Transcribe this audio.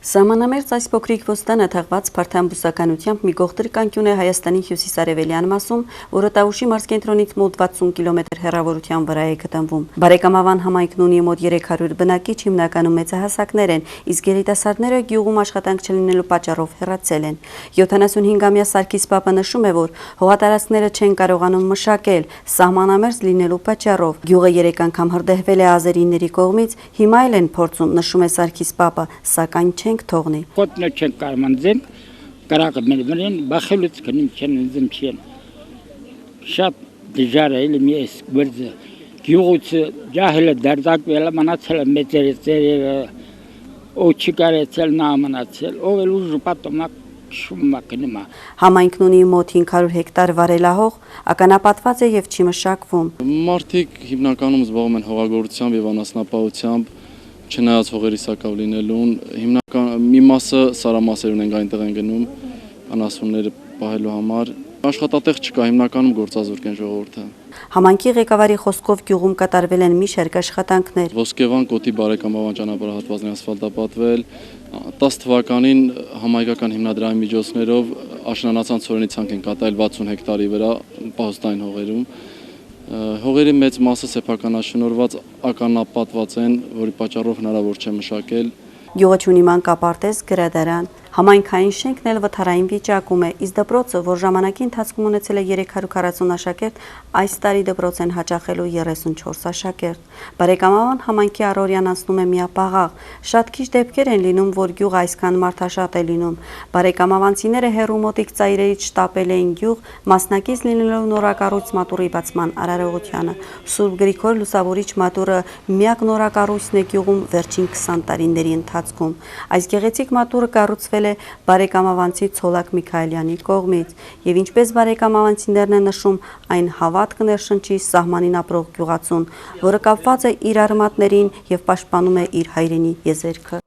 Սահմանամերձ այս փոքրիկ ոստանը թաղված փարթամ բուսականությամբ մի գողտրիկ անկյուն է Հայաստանի հյուսիսարևելյան մասում, որը Տավուշի մարզկենտրոնից մոտ 60 կիլոմետր հեռավորության վրա է գտնվում։ Բարեկամավան համայնքն ունի մոտ 300 բնակիչ, հիմնականում մեծահասակներ են, իսկ երիտասարդները գյուղում աշխատանք չլինելու պատճառով հեռացել են։ 75-ամյա Սարգիս պապը նշում է, որ հողատարածքները չեն կարողանում մշակել սահմանամերձ լինելու պատճառով։ Գյուղը 3 անգամ հրդեհվել է ազերիների կողմից, հիմա էլ են փորձում, նշում է Սարգիս պապը, սակայն չենք թողնի։ Կոտնը չեն կարման ձեն, կրակը մերվեն, բախելուց կնում չեն զմ չեն։ Շատ դժար է էլի մի ես գվերձը, գյուղուց ջահելը դարդակվել է, մնացել է մեծերը, ու չկարեցել նա մնացել, ով էլ ուժ պատոմակ շումա կնումա։ Համայնքն ունի մոտ 500 հեկտար վարելահող, ականապատված է եւ չի մշակվում։ Մարդիկ հիմնականում զբաղվում են հողագործությամբ եւ անասնապահությամբ, չնայած հողերի սակավ լինելուն, հիմնական մի մասը սարամասեր ունենք այնտեղ են գնում, անասունները պահելու համար, աշխատատեղ չկա, հիմնականում գործազուրկ են ժողովուրդը։ Համայնքի ղեկավարի խոսքով գյուղում կատարվել են մի շարք աշխատանքներ։ Ոսկեվան կոտի բարեկամավան ճանապարհահատվածն է ասֆալտապատվել, 10 թվականին համայնքական հիմնադրամի միջոցներով աշնանացան ցորենի ցանկ են կատարել 60 հեկտարի վրա պահոստային հողերում։ Հողերի մեծ մասը սեփականաշնորհված ականապատված են, որի պատճառով հնարավոր չէ մշակել։ Գյուղը ունի մանկապարտեզ, գրադարան, համայնքային շենքն էլ վթարային վիճակում է, իսկ դպրոցը, որ ժամանակի ընթացքում ունեցել է 340 աշակերտ, այս տարի դպրոց են հաճախելու 34 աշակերտ։ Բարեկամավան համայնքի առօրյան անցնում է միապաղաղ, շատ քիչ դեպքեր են լինում, որ գյուղը այսքան մարդաշատ է լինում։ Բարեկամավանցիները հեռու մոտիկ ծայրերից շտապել էին գյուղ, մասնակից լինելով նորակառույց մատուռի բացման արարողությանը։ Սուրբ Գրիգոր Լուսավորիչ մատուռը միակ նորակառույցն է գյուղում վերջին 20 տարիների ընթացքում։ Այս գեղեցիկ մատուռը կառուցվել է բարեկամավանցի Ցոլակ Միքայելյանի կողմից, եւ ինչպես բարեկամավանցիներն են նշում, այն հավատք ներշնչի սահմանին ապրող գյուղացուն, որը կապված է իր արմատներին եւ պաշտպանում է իր հայրենի եզերքը։